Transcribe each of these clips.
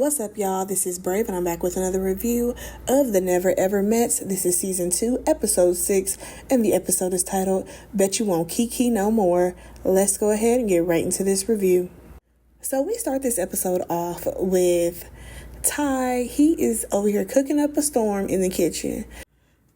What's up, y'all? This is Brave, and I'm back with another review of The Never Ever Mets. This is Season 2, Episode 6, and the episode is titled, Bet You Won't Kiki No More. Let's go ahead and get right into this review. So we start this episode off with Ty. He is over here cooking up a storm in the kitchen.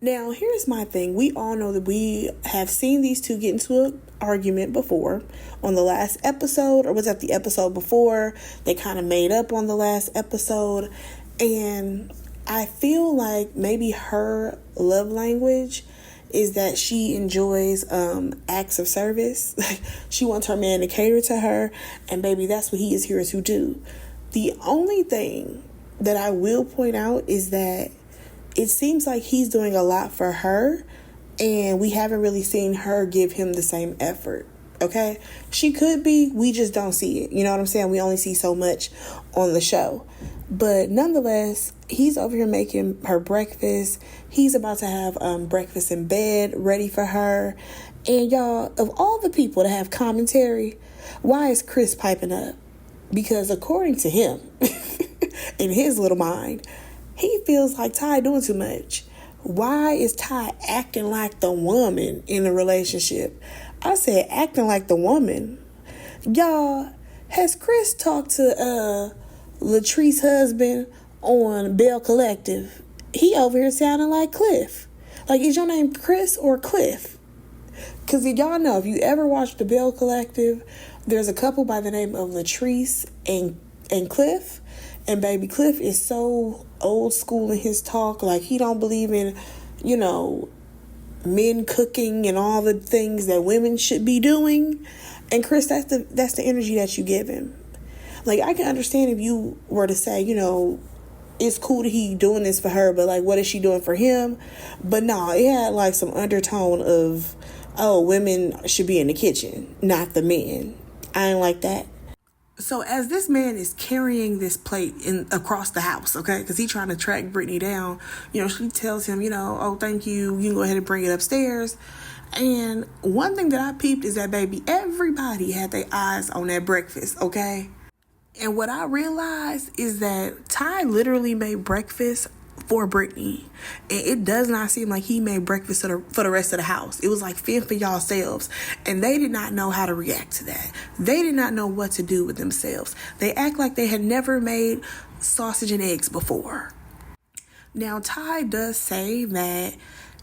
Now, here's my thing. We all know that we have seen these two get into an argument before on the last episode, or was that the episode before? They kind of made up on the last episode. And I feel like maybe her love language is that she enjoys acts of service. She wants her man to cater to her, and baby, that's what he is here to do. The only thing that I will point out is that it seems like he's doing a lot for her, and we haven't really seen her give him the same effort, okay? She could be, we just don't see it. You know what I'm saying? We only see so much on the show. But nonetheless, he's over here making her breakfast. He's about to have breakfast in bed ready for her. And y'all, of all the people to have commentary, why is Chris piping up? Because according to him, in his little mind, he feels like Ty doing too much. Why is Ty acting like the woman in the relationship? I said acting like the woman. Y'all, has Chris talked to Latrice's husband on Bell Collective? He over here sounding like Cliff. Like, is your name Chris or Cliff? Because y'all know, if you ever watched the Bell Collective, there's a couple by the name of Latrice and Cliff. And baby, Cliff is so old school in his talk. Like, he don't believe in, men cooking and all the things that women should be doing. And Chris, that's the energy that you give him. Like, I can understand if you were to say, it's cool that he doing this for her, but like, what is she doing for him? But no, it had like some undertone of, oh, women should be in the kitchen, not the men. I ain't like that. So as this man is carrying this plate across the house, okay, because he's trying to track Brittany down, she tells him, oh, thank you. You can go ahead and bring it upstairs. And one thing that I peeped is that, baby, everybody had their eyes on that breakfast, okay? And what I realized is that Ty literally made breakfast for Brittany, and it does not seem like he made breakfast for the rest of the house. It was like, fend for yourselves, and they did not know how to react to that. They did not know what to do with themselves. They act like they had never made sausage and eggs before. Now, Ty does say that,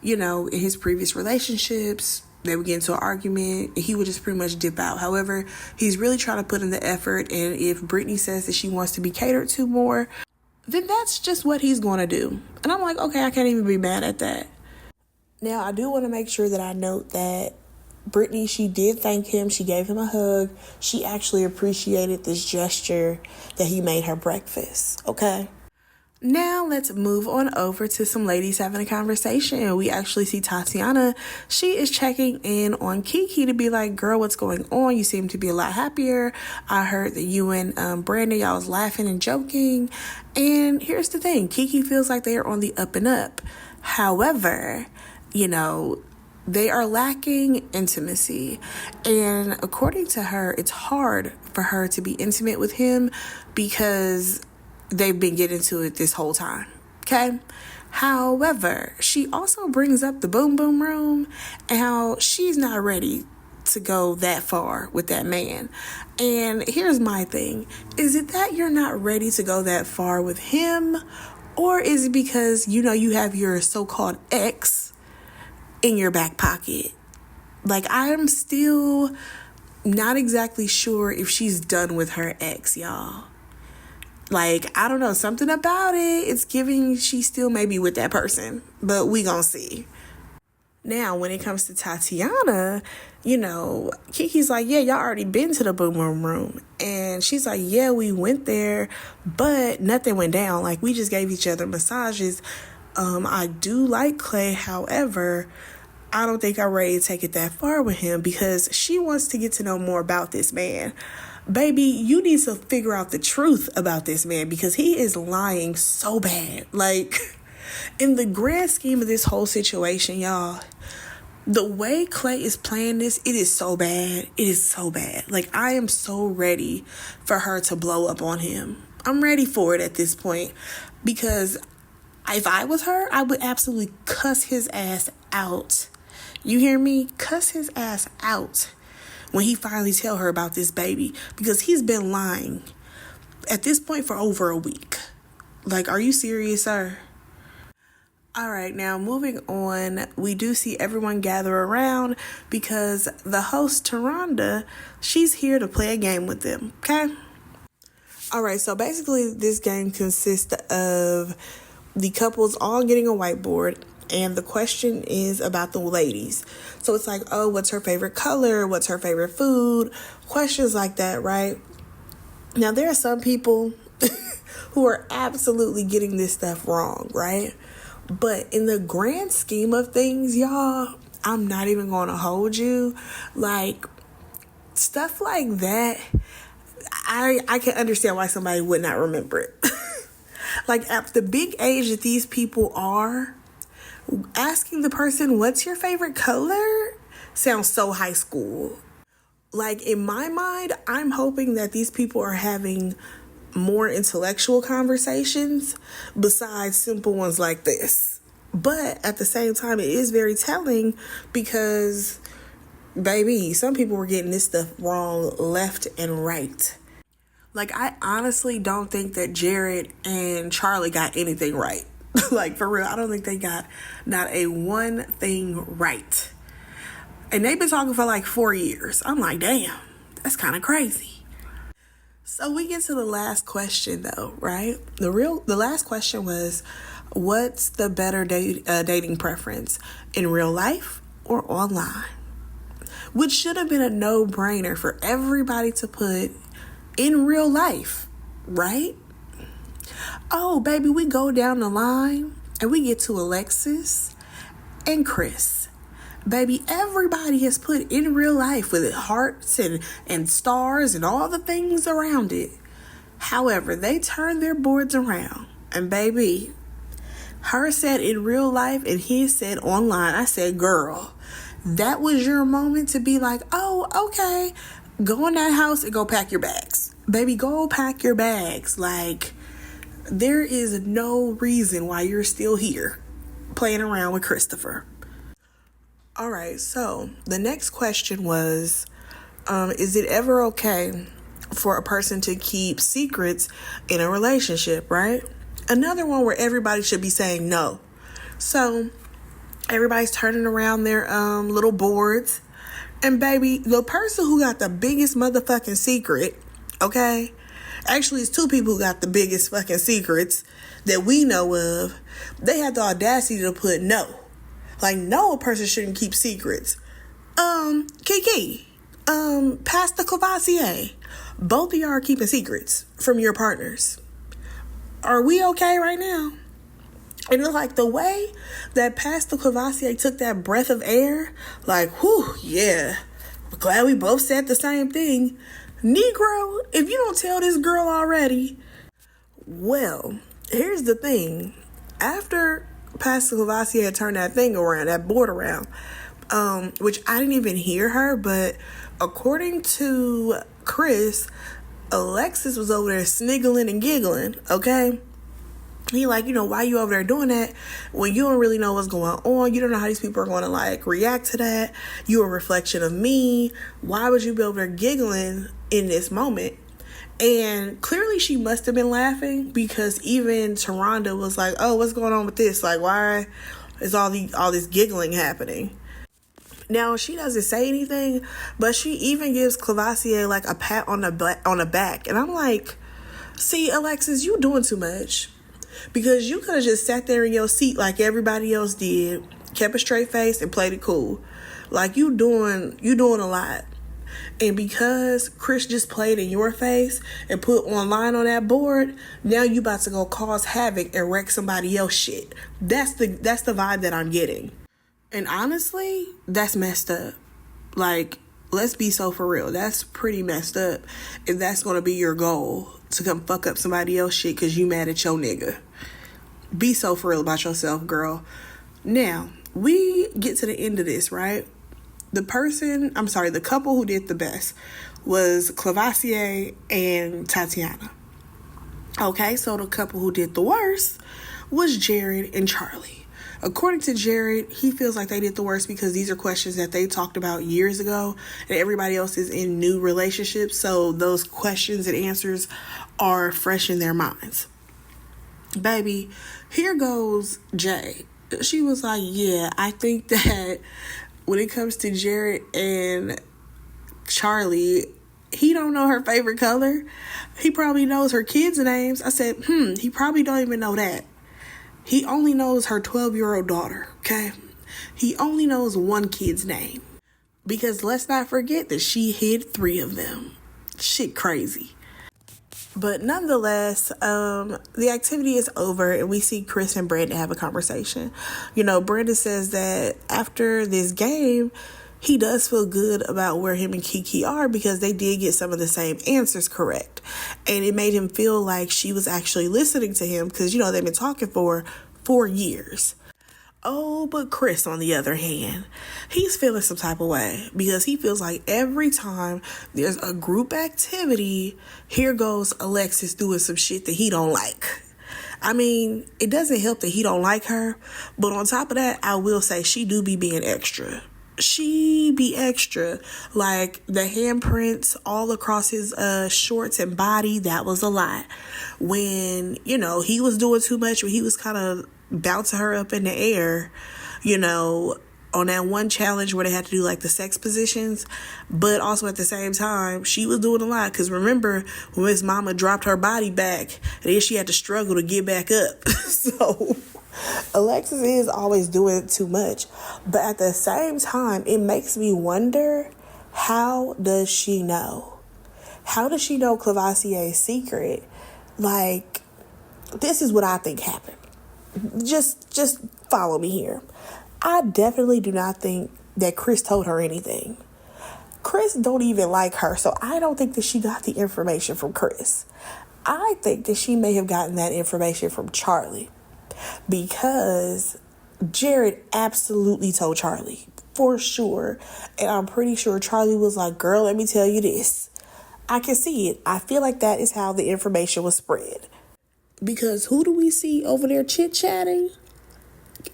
in his previous relationships, they would get into an argument and he would just pretty much dip out. However, he's really trying to put in the effort, and if Brittany says that she wants to be catered to more, then that's just what he's going to do. And I'm like, okay, I can't even be mad at that. Now, I do want to make sure that I note that Brittany, she did thank him. She gave him a hug. She actually appreciated this gesture that he made her breakfast, okay? Now, let's move on over to some ladies having a conversation. We actually see Tatiana. She is checking in on Kiki to be like, girl, what's going on? You seem to be a lot happier. I heard that you and Brandon, y'all was laughing and joking. And here's the thing. Kiki feels like they are on the up and up. However, they are lacking intimacy. And according to her, it's hard for her to be intimate with him because they've been getting to it this whole time, okay? However, she also brings up the boom boom room and how she's not ready to go that far with that man. And here's my thing. Is it that you're not ready to go that far with him? Or is it because, you have your so-called ex in your back pocket? Like, I'm still not exactly sure if she's done with her ex, y'all. Like, I don't know, something about it. It's giving she still may be with that person, but we gonna see. Now, when it comes to Tatiana, Kiki's like, yeah, y'all already been to the boom boom room. And she's like, yeah, we went there, but nothing went down. Like, we just gave each other massages. I do like Clay. However, I don't think I'm ready to take it that far with him because she wants to get to know more about this man. Baby, you need to figure out the truth about this man because he is lying so bad. Like, in the grand scheme of this whole situation, y'all, the way Clay is playing this, it is so bad. It is so bad. Like, I am so ready for her to blow up on him. I'm ready for it at this point, because if I was her, I would absolutely cuss his ass out. You hear me? Cuss his ass out when he finally tell her about this baby, because he's been lying at this point for over a week. Like, are you serious, sir? All right, now moving on, we do see everyone gather around because the host, Taronda, she's here to play a game with them, okay? All right, so basically this game consists of the couples all getting a whiteboard, and the question is about the ladies. So it's like, oh, what's her favorite color? What's her favorite food? Questions like that, right? Now, there are some people who are absolutely getting this stuff wrong, right? But in the grand scheme of things, y'all, I'm not even going to hold you. Like, stuff like that, I can understand why somebody would not remember it. Like, at the big age that these people are, asking the person, what's your favorite color? Sounds so high school. Like, in my mind, I'm hoping that these people are having more intellectual conversations besides simple ones like this. But at the same time, it is very telling because, baby, some people were getting this stuff wrong left and right. Like, I honestly don't think that Jared and Charlie got anything right. Like, for real, I don't think they got not a one thing right. And they've been talking for like 4 years. I'm like, damn, that's kind of crazy. So we get to the last question, though, right? The last question was, what's the better dating preference, in real life or online? Which should have been a no-brainer for everybody to put in real life, right? Oh, baby, we go down the line and we get to Alexis and Chris. Baby, everybody has put in real life with hearts and stars and all the things around it. However, they turned their boards around. And baby, her said in real life and he said online. I said, girl, that was your moment to be like, oh, okay, go in that house and go pack your bags. Baby, go pack your bags. Like, there is no reason why you're still here playing around with Christopher. All right, so the next question was, is it ever okay for a person to keep secrets in a relationship, right? Another one where everybody should be saying no. So everybody's turning around their little boards. And baby, the person who got the biggest motherfucking secret, okay? Actually, it's two people who got the biggest fucking secrets that we know of. They had the audacity to put no. Like, no, a person shouldn't keep secrets. Kiki, Pastor Cavassier, both of y'all are keeping secrets from your partners. Are we okay right now? And it's like the way that Pastor Cavassier took that breath of air, like, whew, yeah, I'm glad we both said the same thing. Negro, if you don't tell this girl already, well, here's the thing. After Pastor Cavassier had turned that thing around, that board around, which I didn't even hear her, but according to Chris, Alexis was over there sniggling and giggling, okay? He like, why you over there doing that when you don't really know what's going on? You don't know how these people are going to like react to that. You're a reflection of me. Why would you be over there giggling in this moment? And clearly she must have been laughing because even Taronda was like, oh, what's going on with this? Like, why is all this giggling happening? Now, she doesn't say anything, but she even gives Cavassier like a pat on the back. And I'm like, see, Alexis, you doing too much. Because you could have just sat there in your seat like everybody else did, kept a straight face and played it cool. Like, you doing a lot. And because Chris just played in your face and put online on that board, now you about to go cause havoc and wreck somebody else's shit. That's the vibe that I'm getting. And honestly, that's messed up. Like, let's be so for real. That's pretty messed up if that's going to be your goal, to come fuck up somebody else's shit because you mad at your nigga. Be so for real about yourself, girl. Now, we get to the end of this, right? The couple who did the best was Cavassier and Tatiana. Okay, so the couple who did the worst was Jared and Charlie. According to Jared, he feels like they did the worst because these are questions that they talked about years ago, and everybody else is in new relationships, so those questions and answers are fresh in their minds. Baby, here goes Jay. She was like, yeah, I think that when it comes to Jared and Charlie, he don't know her favorite color. He probably knows her kids' names. I said, he probably don't even know that. He only knows her 12-year-old daughter, okay? He only knows one kid's name. Because let's not forget that she hid 3 of them. Shit crazy. But nonetheless, the activity is over and we see Chris and Brandon have a conversation. You know, Brandon says that after this game, he does feel good about where him and Kiki are because they did get some of the same answers correct. And it made him feel like she was actually listening to him because, you know, they've been talking for 4 years. Oh, but Chris, on the other hand, he's feeling some type of way because he feels like every time there's a group activity, here goes Alexis doing some shit that he don't like. I mean, it doesn't help that he don't like her, but on top of that, I will say she do be being extra. She be extra. Like the handprints all across his shorts and body, that was a lot. When, you know, he was doing too much, when he was kind of bouncing her up in the air, you know, on that one challenge where they had to do like the sex positions, but also at the same time she was doing a lot because remember when his mama dropped her body back and then she had to struggle to get back up. So Alexis is always doing too much, but at the same time it makes me wonder, how does she know Clavasier's secret? Like, this is what I think happened. Just follow me here. I definitely do not think that Chris told her anything. Chris don't even like her, so I don't think that she got the information from Chris. I think that she may have gotten that information from Charlie because Jared absolutely told Charlie, for sure. And I'm pretty sure Charlie was like, girl, let me tell you this. I can see it. I feel like that is how the information was spread. Because who do we see over there chit-chatting?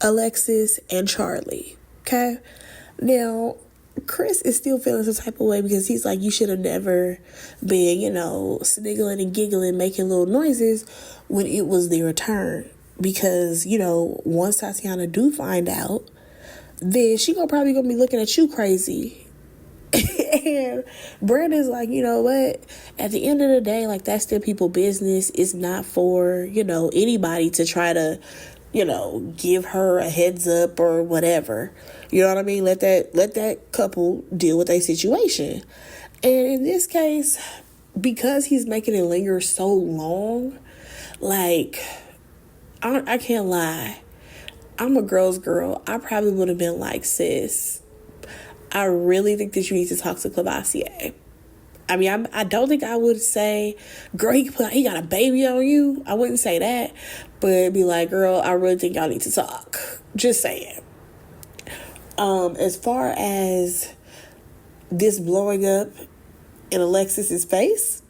Alexis and Charlie. Okay? Now, Chris is still feeling some type of way because he's like, you should have never been, you know, sniggling and giggling, making little noises when it was their turn. Because, you know, once Tatiana do find out, then she probably gonna be looking at you crazy. And Brandon's like, you know what? At the end of the day, like, that's still people's business. It's not for, you know, anybody to try to, you know, give her a heads up or whatever. You know what I mean? Let that couple deal with a situation. And in this case, because he's making it linger so long, like, I can't lie. I'm a girl's girl. I probably would have been like, sis, I really think that you need to talk to Clavasier. I mean, I don't think I would say, girl, he got a baby on you. I wouldn't say that. But it'd be like, girl, I really think y'all need to talk. Just saying. As far as this blowing up in Alexis's face,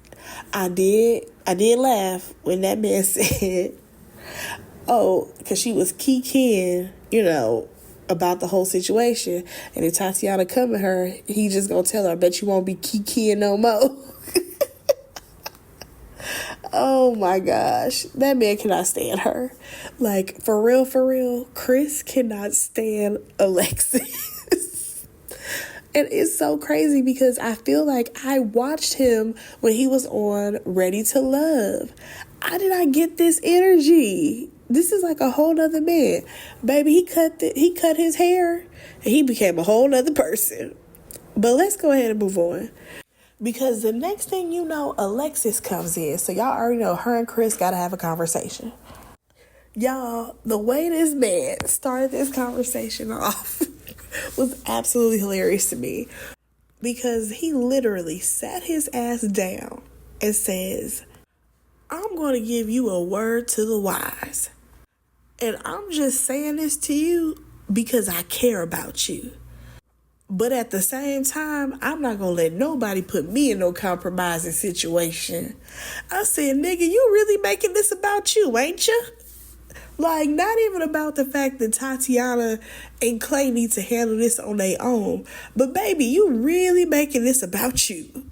I did laugh when that man said, oh, because she was kikiing, you know, about the whole situation, and if Tatiana come at her, he just gonna tell her, I bet you won't be kikiing no more. Oh my gosh, that man cannot stand her. Like, for real, Chris cannot stand Alexis. And it's so crazy because I feel like I watched him when he was on Ready to Love. I did not get this energy. This is like a whole nother man. Baby, he cut his hair and he became a whole nother person. But let's go ahead and move on. Because the next thing you know, Alexis comes in. So y'all already know her and Chris got to have a conversation. Y'all, the way this man started this conversation off was absolutely hilarious to me. Because he literally sat his ass down and says, I'm going to give you a word to the wise. And I'm just saying this to you because I care about you. But at the same time, I'm not gonna let nobody put me in no compromising situation. I said, nigga, you really making this about you, ain't you? Like, not even about the fact that Tatiana and Clay need to handle this on their own. But baby, you really making this about you.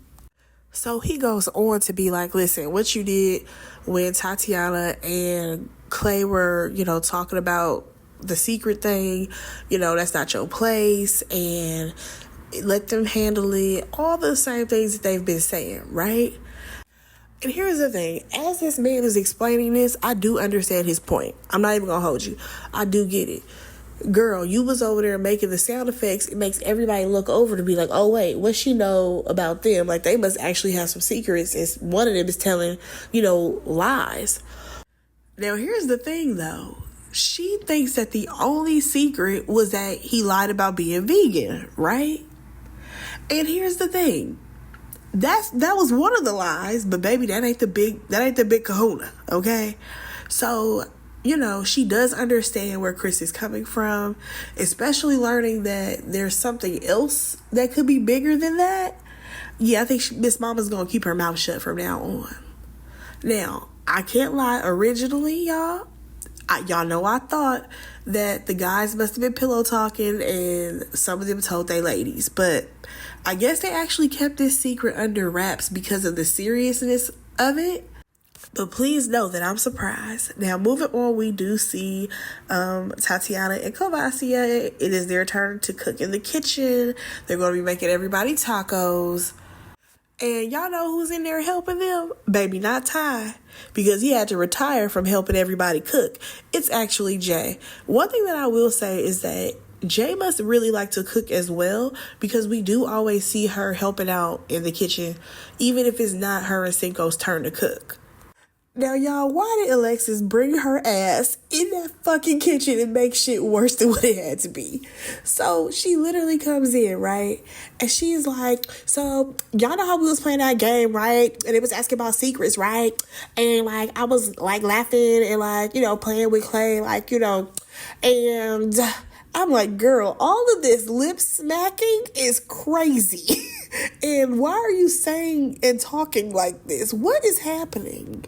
So he goes on to be like, listen, what you did when Tatiana and Clay were, talking about the secret thing, that's not your place, and let them handle it. All the same things that they've been saying, right? And here's the thing. As this man is explaining this, I do understand his point. I'm not even going to hold you. I do get it. Girl, you was over there making the sound effects. It makes everybody look over to be like, oh, wait, what she know about them? Like, they must actually have some secrets. It's one of them is telling, lies. Now, here's the thing, though. She thinks that the only secret was that he lied about being vegan, right? And here's the thing. That was one of the lies, but baby, that ain't the big kahuna, okay? So, she does understand where Chris is coming from, especially learning that there's something else that could be bigger than that. Yeah, I think Miss Mama's gonna keep her mouth shut from now on. Now, I can't lie, originally, y'all know I thought that the guys must have been pillow talking and some of them told they ladies, but I guess they actually kept this secret under wraps because of the seriousness of it. But please know that I'm surprised. Now, moving on, we do see Tatiana and Kovacia. It is their turn to cook in the kitchen. They're going to be making everybody tacos. And y'all know who's in there helping them? Baby, not Ty, because he had to retire from helping everybody cook. It's actually Jay. One thing that I will say is that Jay must really like to cook as well, because we do always see her helping out in the kitchen, even if it's not her and Cinco's turn to cook. Now, y'all, why did Alexis bring her ass in that fucking kitchen and make shit worse than what it had to be? So she literally comes in, right? And she's like, so y'all know how we was playing that game, right? And it was asking about secrets, right? And like, I was like laughing and playing with Clay, and I'm like, girl, all of this lip smacking is crazy. And why are you saying and talking like this? What is happening?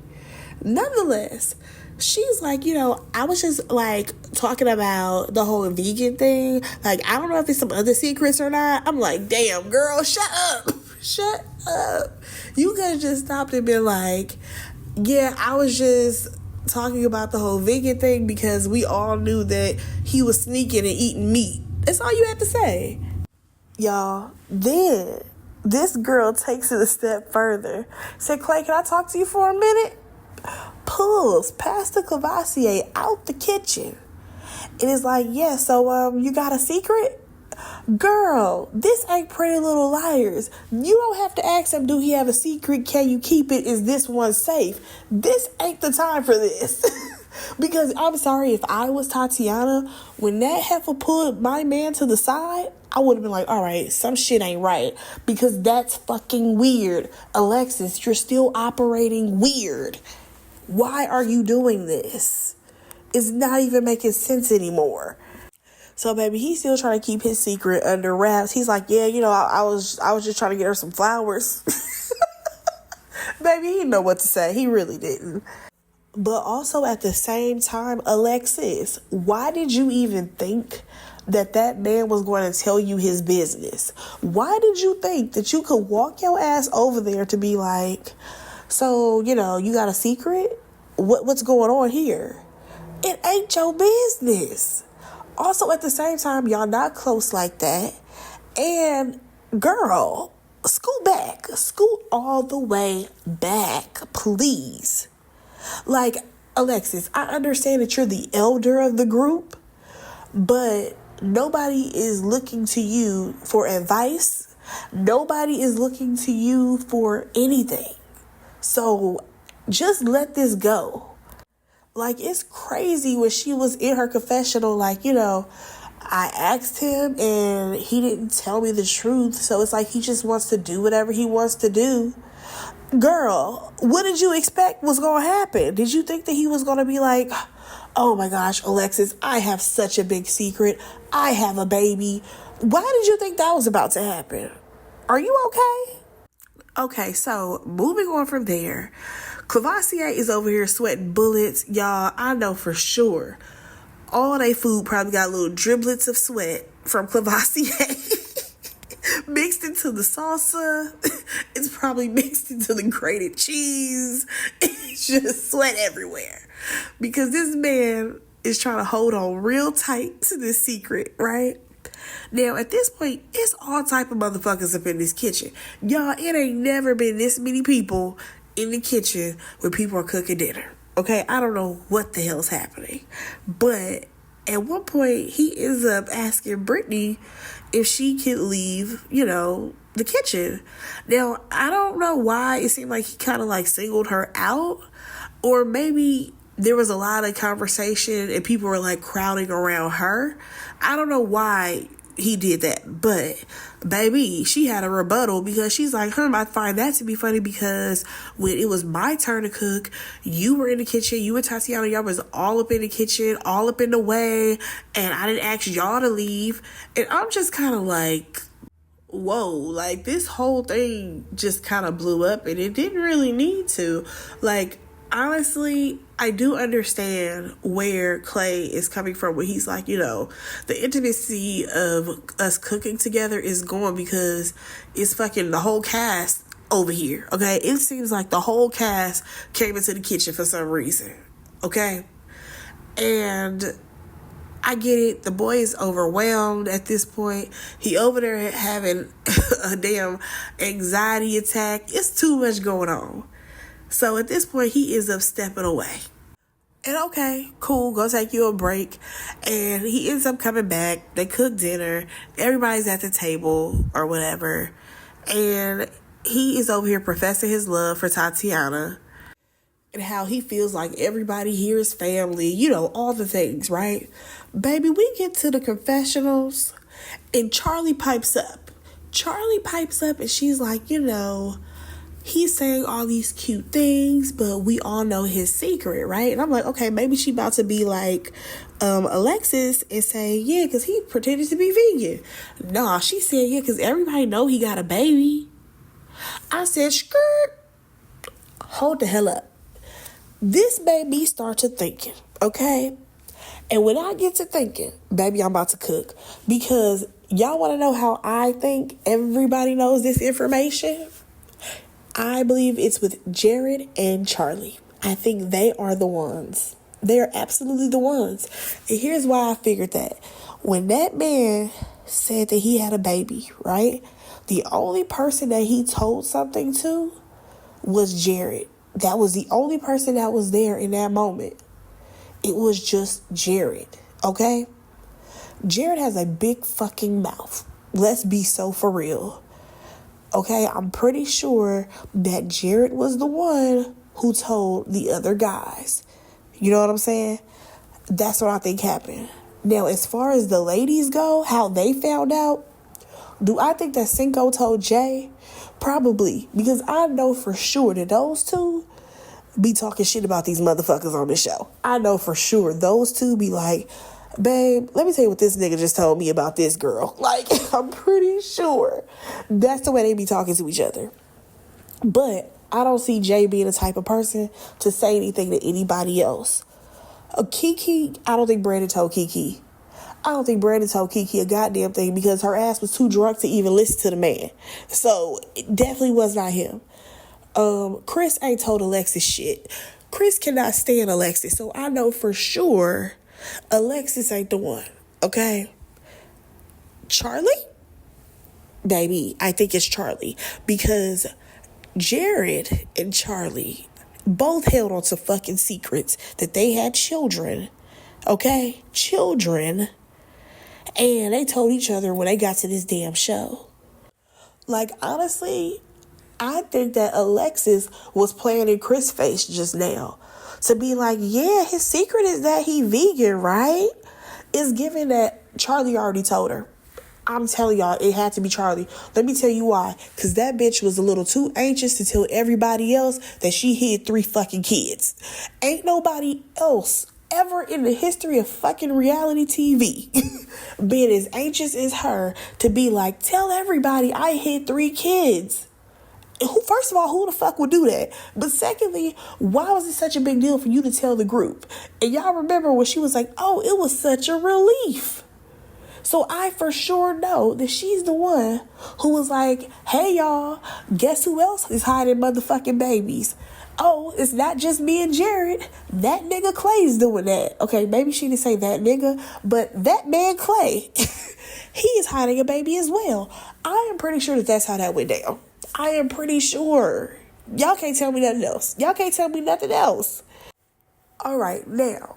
Nonetheless, she's like, I was just like talking about the whole vegan thing. Like, I don't know if it's some other secrets or not. I'm like, damn, girl, shut up. Shut up. You could have just stopped and been like, yeah, I was just talking about the whole vegan thing because we all knew that he was sneaking and eating meat. That's all you had to say. Y'all, then this girl takes it a step further. Said, Clay, can I talk to you for a minute? Pulls Pastor Cavassier out the kitchen. It is like, yeah, so you got a secret? Girl, this ain't Pretty Little Liars. You don't have to ask him, do he have a secret? Can you keep it? Is this one safe? This ain't the time for this. Because I'm sorry, if I was Tatiana, when that heifer pulled my man to the side, I would have been like, all right, some shit ain't right. Because that's fucking weird. Alexis, you're still operating weird. Why are you doing this? It's not even making sense anymore. So, baby, he's still trying to keep his secret under wraps. He's like, yeah, I was just trying to get her some flowers. Baby, he didn't know what to say. He really didn't. But also at the same time, Alexis, why did you even think that man was going to tell you his business? Why did you think that you could walk your ass over there to be like, so, you got a secret? What's going on here? It ain't your business. Also, at the same time, y'all not close like that. And, girl, scoot back. Scoot all the way back, please. Like, Alexis, I understand that you're the elder of the group, but nobody is looking to you for advice. Nobody is looking to you for anything. So just let this go. Like, it's crazy when she was in her confessional, like, I asked him and he didn't tell me the truth. So it's like he just wants to do whatever he wants to do. Girl, what did you expect was going to happen? Did you think that he was going to be like, oh my gosh, Alexis, I have such a big secret. I have a baby. Why did you think that was about to happen? Are you okay? Okay, so moving on from there, Cavassier is over here sweating bullets. Y'all, I know for sure all they food probably got little driblets of sweat from Cavassier. Mixed into the salsa. It's probably mixed into the grated cheese. It's just sweat everywhere. Because this man is trying to hold on real tight to this secret, right? Now, at this point, it's all type of motherfuckers up in this kitchen. Y'all, it ain't never been this many people in the kitchen when people are cooking dinner. Okay? I don't know what the hell's happening. But at one point, he ends up asking Brittany if she could leave, the kitchen. Now, I don't know why it seemed like he kind of like singled her out, or maybe there was a lot of conversation and people were like crowding around her. I don't know why he did that, but baby, she had a rebuttal because she's like, I find that to be funny because when it was my turn to cook, you were in the kitchen, you and Tatiana, y'all was all up in the kitchen, all up in the way, and I didn't ask y'all to leave. And I'm just kind of like, whoa, like this whole thing just kind of blew up and it didn't really need to. Like, honestly, I do understand where Clay is coming from when he's like, the intimacy of us cooking together is gone because it's fucking the whole cast over here, okay? It seems like the whole cast came into the kitchen for some reason, okay? And I get it. The boy is overwhelmed at this point. He over there having a damn anxiety attack. It's too much going on. So at this point, he ends up stepping away. And okay, cool, go take you a break. And he ends up coming back. They cook dinner. Everybody's at the table or whatever. And he is over here professing his love for Tatiana. And how he feels like everybody here is family. All the things, right? Baby, we get to the confessionals. And Charlie pipes up. And she's like, he's saying all these cute things, but we all know his secret, right? And I'm like, okay, maybe she about to be like Alexis and say, yeah, because he pretended to be vegan. Nah, she said, yeah, because everybody know he got a baby. I said, skirt, hold the hell up. This made me start to thinking, okay? And when I get to thinking, baby, I'm about to cook. Because y'all want to know how I think everybody knows this information? I believe it's with Jared and Charlie. I think they are the ones. They are absolutely the ones. And here's why I figured that. When that man said that he had a baby, right? The only person that he told something to was Jared. That was the only person that was there in that moment. It was just Jared, okay? Jared has a big fucking mouth. Let's be so for real. Okay, I'm pretty sure that Jared was the one who told the other guys. You know what I'm saying? That's what I think happened. Now, as far as the ladies go, how they found out, do I think that Cinco told Jay? Probably, because I know for sure that those two be talking shit about these motherfuckers on the show. I know for sure those two be like, babe, let me tell you what this nigga just told me about this girl. Like, I'm pretty sure that's the way they be talking to each other. But I don't see Jay being the type of person to say anything to anybody else. Kiki, I don't think Brandon told Kiki. I don't think Brandon told Kiki a goddamn thing because her ass was too drunk to even listen to the man. So, it definitely was not him. Chris ain't told Alexis shit. Chris cannot stand Alexis. So, I know for sure Alexis ain't the one, okay? Charlie? Baby, I think it's Charlie. Because Jared and Charlie both held on to fucking secrets that they had children, okay? Children. And they told each other when they got to this damn show. Like, honestly, I think that Alexis was playing in Chris' face just now. To be like, yeah, his secret is that he vegan, right? It's given that Charlie already told her. I'm telling y'all, it had to be Charlie. Let me tell you why. Because that bitch was a little too anxious to tell everybody else that she hid 3 fucking kids. Ain't nobody else ever in the history of fucking reality TV been as anxious as her to be like, tell everybody I hit 3 kids? First of all, who the fuck would do that? But secondly, why was it such a big deal for you to tell the group? And y'all remember when she was like, oh, it was such a relief. So I for sure know that she's the one who was like, hey y'all, guess who else is hiding motherfucking babies? Oh, it's not just me and Jared. That nigga Clay's doing that. Okay, maybe she didn't say that nigga, but that man Clay, he is hiding a baby as well. I am pretty sure that that's how that went down. I am pretty sure. Y'all can't tell me nothing else. Y'all can't tell me nothing else. All right, now.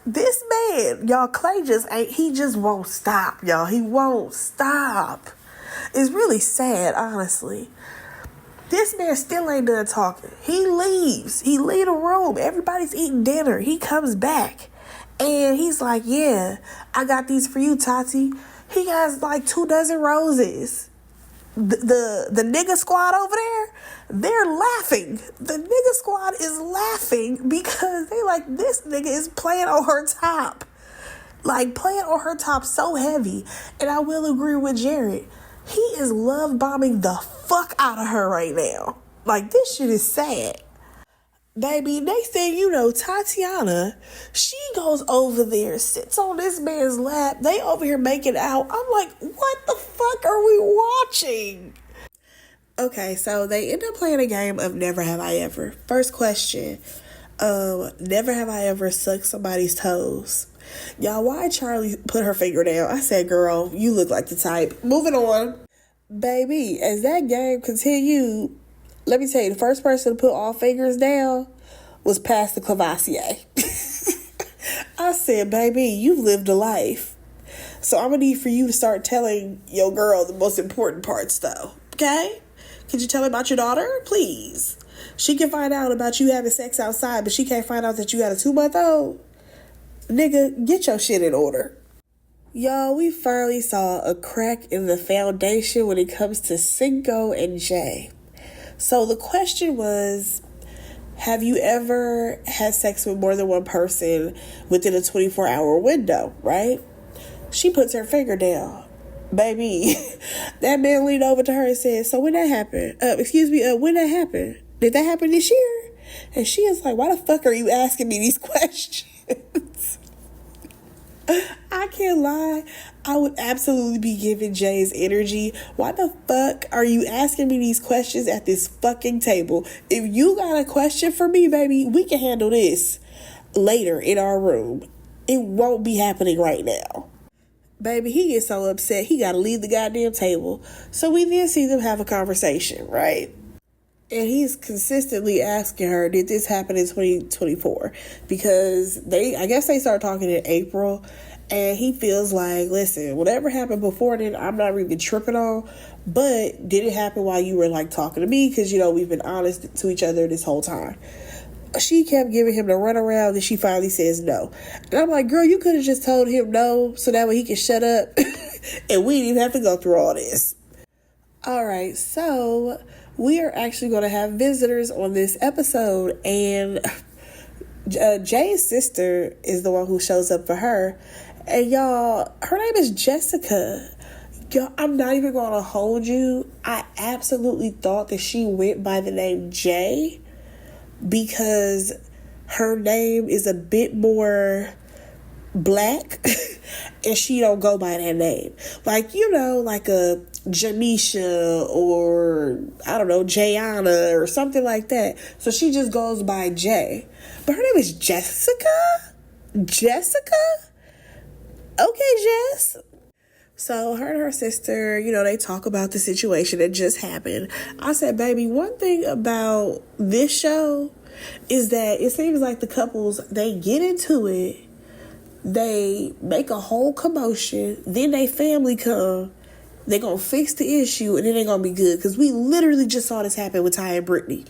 This man, y'all, Clay he just won't stop, y'all. He won't stop. It's really sad, honestly. This man still ain't done talking. He leaves. He leave the room. Everybody's eating dinner. He comes back. And he's like, yeah, I got these for you, Tati. He has like 24 roses. The nigga squad over there, they're laughing. The nigga squad is laughing because they like, this nigga is playing on her top. Like, playing on her top so heavy. And I will agree with Jared. He is love bombing the fuck out of her right now. Like, this shit is sad. Baby, next thing you know, Tatiana, she goes over there, sits on this man's lap. They over here making out. I'm like, what the fuck are we watching? Okay, so they end up playing a game of Never Have I Ever. First question, never have I ever sucked somebody's toes. Y'all, why Charlie put her finger down? I said, girl, you look like the type. Moving on. Baby, as that game continued, let me tell you, the first person to put all fingers down was Pastor Cavassier. I said, baby, you've lived a life. So I'm going to need for you to start telling your girl the most important parts, though. Okay? Could you tell her about your daughter? Please. She can find out about you having sex outside, but she can't find out that you got a 2-month-old. Nigga, get your shit in order. Y'all, we finally saw a crack in the foundation when it comes to Cinco and Jay. So the question was, have you ever had sex with more than one person within a 24-hour window, right? She puts her finger down. Baby, that man leaned over to her and said, so when that happened? When that happened? Did that happen this year? And she is like, why the fuck are you asking me these questions? I can't lie. I would absolutely be giving Jay's energy. Why the fuck are you asking me these questions at this fucking table? If you got a question for me, baby, we can handle this later in our room. It won't be happening right now. Baby, he gets so upset, he got to leave the goddamn table. So we then see them have a conversation, right? And he's consistently asking her, did this happen in 2024? Because I guess they started talking in April. And he feels like, listen, whatever happened before then, I'm not really tripping on. But did it happen while you were like talking to me? Because, we've been honest to each other this whole time. She kept giving him the runaround and she finally says no. And I'm like, girl, you could have just told him no so that way he can shut up. And we didn't even have to go through all this. All right, so we are actually going to have visitors on this episode. And Jay's sister is the one who shows up for her. And y'all, her name is Jessica. Y'all, I'm not even going to hold you. I absolutely thought that she went by the name Jay because her name is a bit more black and she don't go by that name. Like, like a Jamisha or, I don't know, Jayana or something like that. So she just goes by Jay. But her name is Jessica? Jessica? Okay, Jess. So her and her sister, they talk about the situation that just happened. I said, baby, one thing about this show is that it seems like the couples, they get into it, they make a whole commotion, then they family come, they're going to fix the issue, and then they're going to be good. Because we literally just saw this happen with Ty and Brittany.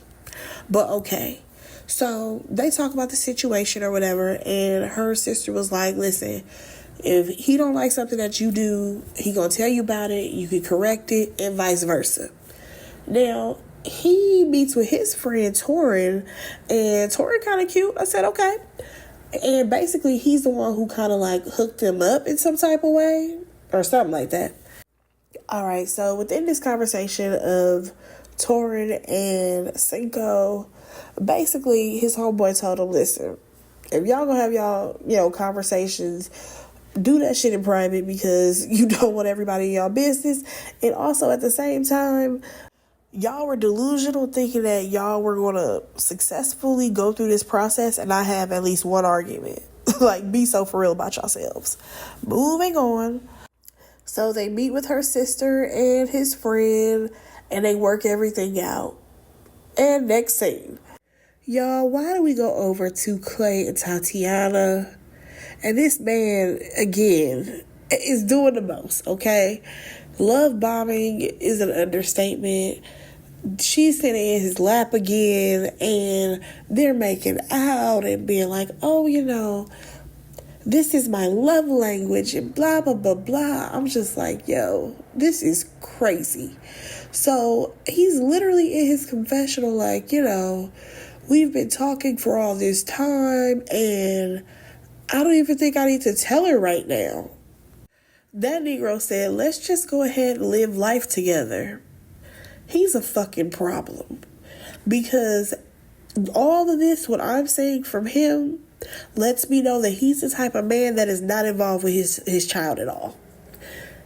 But okay. So they talk about the situation or whatever, and her sister was like, listen, if he don't like something that you do, he gonna tell you about it, you can correct it, and vice versa. Now, he meets with his friend Torin, and Torin kind of cute. I said, okay. And basically, he's the one who kind of like hooked them up in some type of way or something like that. All right, so within this conversation of Torin and Cinco, basically his homeboy told him, listen, if y'all gonna have y'all, conversations, do that shit in private because you don't want everybody in y'all business. And also at the same time, y'all were delusional thinking that y'all were gonna successfully go through this process and not have at least one argument. Like, be so for real about yourselves. Moving on. So they meet with her sister and his friend and they work everything out. And next scene. Y'all, why do we go over to Clay and Tatiana? And this man, again, is doing the most, okay? Love bombing is an understatement. She's sitting in his lap again, and they're making out and being like, oh, this is my love language and blah, blah, blah, blah. I'm just like, yo, this is crazy. So he's literally in his confessional like, we've been talking for all this time, and I don't even think I need to tell her right now. That Negro said, let's just go ahead and live life together. He's a fucking problem. Because all of this, what I'm saying from him, lets me know that he's the type of man that is not involved with his child at all.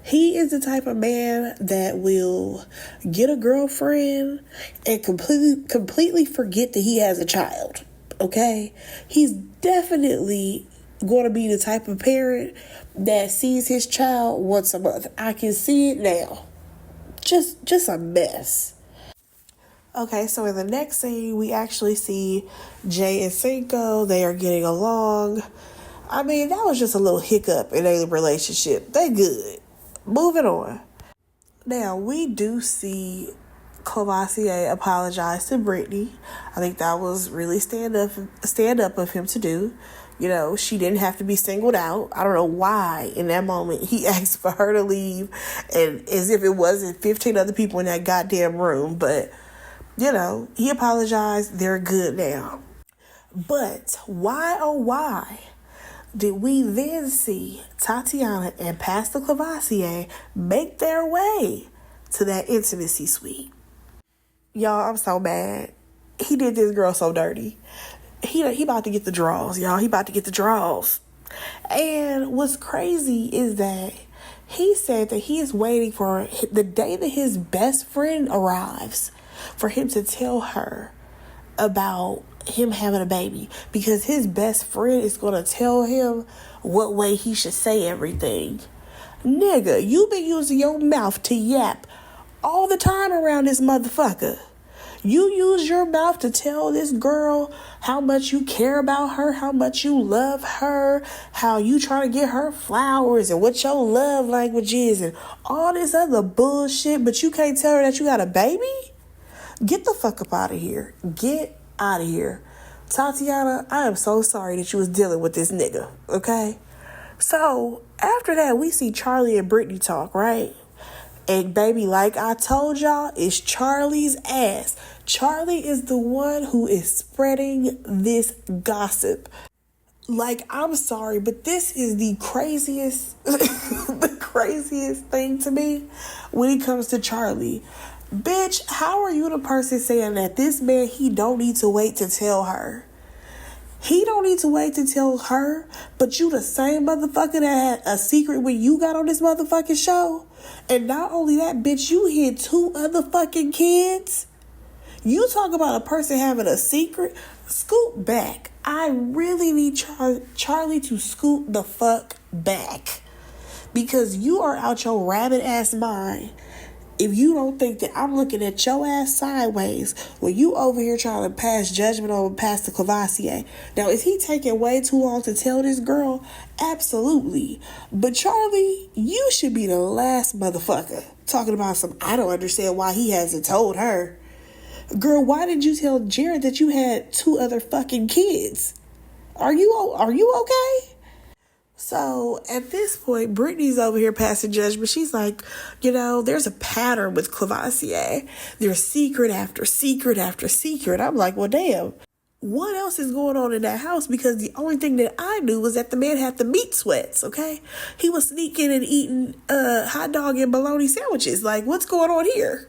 He is the type of man that will get a girlfriend and completely forget that he has a child. Okay? He's definitely going to be the type of parent that sees his child once a month. I can see it now. Just a mess. Okay, so in the next scene, we actually see Jay and Cinco. They are getting along. I mean, that was just a little hiccup in their relationship. They good. Moving on. Now, we do see Courvoisier apologize to Brittany. I think that was really stand up of him to do. She didn't have to be singled out. I don't know why in that moment he asked for her to leave, and as if it wasn't 15 other people in that goddamn room. But, he apologized. They're good now. But why, oh why, did we then see Tatiana and Pastor Courvoisier make their way to that intimacy suite? Y'all, I'm so mad. He did this girl so dirty. He about to get the draws, y'all. He about to get the draws. And what's crazy is that he said that he is waiting for the day that his best friend arrives for him to tell her about him having a baby, because his best friend is going to tell him what way he should say everything. Nigga, you been using your mouth to yap all the time around this motherfucker. You use your mouth to tell this girl how much you care about her, how much you love her, how you try to get her flowers and what your love language is and all this other bullshit, but you can't tell her that you got a baby? Get the fuck up out of here. Get out of here. Tatiana, I am so sorry that you was dealing with this nigga, okay? So, after that, we see Charlie and Brittany talk, right? And baby, like I told y'all, it's Charlie's ass. Charlie is the one who is spreading this gossip. Like, I'm sorry, but this is the craziest, the craziest thing to me when it comes to Charlie. Bitch, how are you the person saying that this man, he don't need to wait to tell her? He don't need to wait to tell her, but you the same motherfucker that had a secret when you got on this motherfucking show? And not only that, bitch, you hid 2 other fucking kids? You talk about a person having a secret? Scoot back. I really need Charlie to scoot the fuck back. Because you are out your rabbit ass mind if you don't think that I'm looking at your ass sideways when you over here trying to pass judgment on Pastor Courvoisier. Now, is he taking way too long to tell this girl? Absolutely. But Charlie, you should be the last motherfucker talking about some, I don't understand why he hasn't told her. Girl, why did you tell Jared that you had 2 other fucking kids? Are you okay? So at this point, Brittany's over here passing judgment. She's like, there's a pattern with Courvoisier. There's secret after secret after secret. I'm like, well, damn. what else is going on in that house? Because the only thing that I knew was that the man had the meat sweats, okay? He was sneaking and eating hot dog and bologna sandwiches. Like, what's going on here?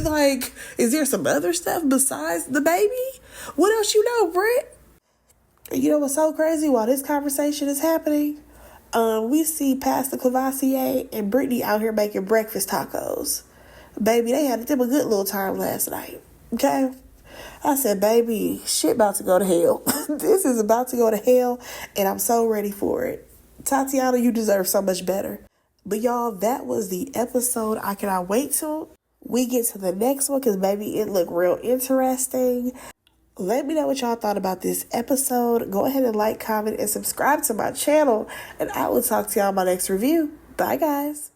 Like, is there some other stuff besides the baby? What else you know, Britt? You know what's so crazy? While this conversation is happening, we see Pastor Cavassier and Brittany out here making breakfast tacos. Baby, they had them a good little time last night, okay? I said, baby, shit about to go to hell. This is about to go to hell, and I'm so ready for it. Tatiana, you deserve so much better. But y'all, that was the episode. I cannot wait till we get to the next one, because baby, it looked real interesting. Let me know what y'all thought about this episode. Go ahead and like, comment, and subscribe to my channel, and I will talk to y'all in my next review. Bye, guys.